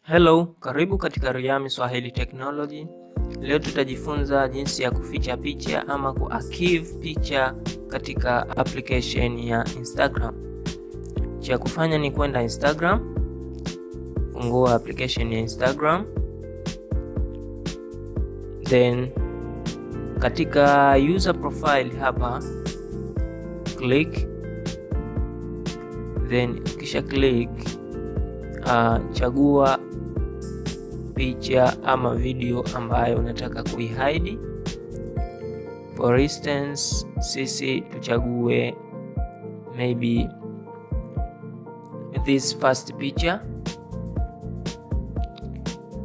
Hello, karibu katika Riami Swahili Technology. Leo tutajifunza jinsi ya kuficha picha ama kuarchive picha katika application ya Instagram. Cha kufanya ni kwenda Instagram, fungua application ya Instagram. Then katika user profile hapa click, then kisha click chagua picha ama video ambayo unataka kuihide. For instance, sisi tuchague maybe this first picture,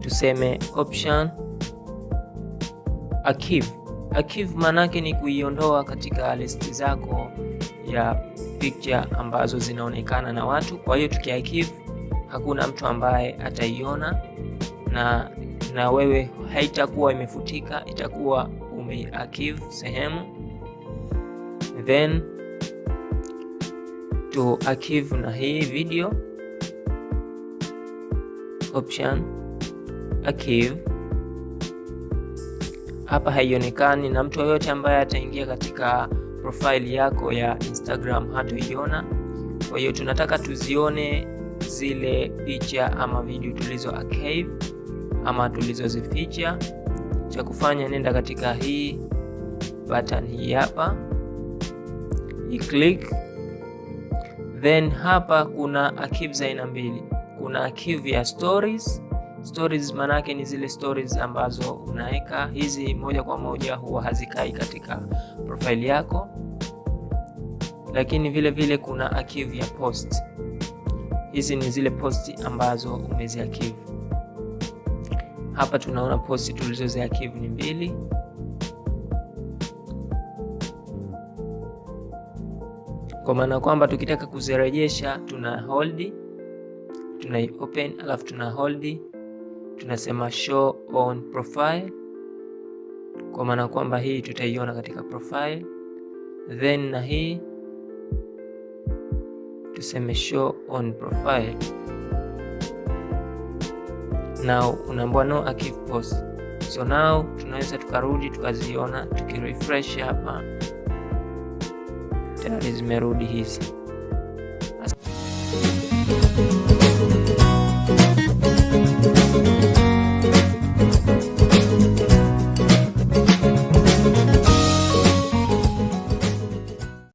tuseme option archive. Archive manake ni kuiondoa katika listi zako ya picha ambazo zinaonekana na watu. Kwa hiyo tukiarchive hakuna mtu ambaye ataiona na wewe haitakuwa imefutika, itakuwa umearchive sehemu. Then to archive na hii video, option archive. Hapa haionekani na mtu yoyote ambaye ataingia katika profile yako ya Instagram hatoiona. Kwa hiyo tunataka tuzione zile picha ama video tulizo archive ama tulizozificha. Cha kufanya, nenda katika hii button hii hapa, click. Then hapa kuna archive za aina mbili. Kuna archive ya stories. Stories manake ni zile stories ambazo unaweka, hizi moja kwa moja huwa hazikai katika profile yako. Lakini vile vile kuna archive ya post. Hizi ni zile posti ambazo umeziarchive. Hapa tunaona posti tulizoziarchive ni 2. Kwa maana kwamba tukitaka kuzirejesha tuna hold, tuna open, alafu tuna hold, tunasema show on profile. Kwa maana kwamba hii tutaiona katika profile. Then na hii tuseme show on profile. Now unaambiwa no archive post. So now tunaweza tukarudi tukaziona, tukirefresh hapa tayari zimerudi hizi.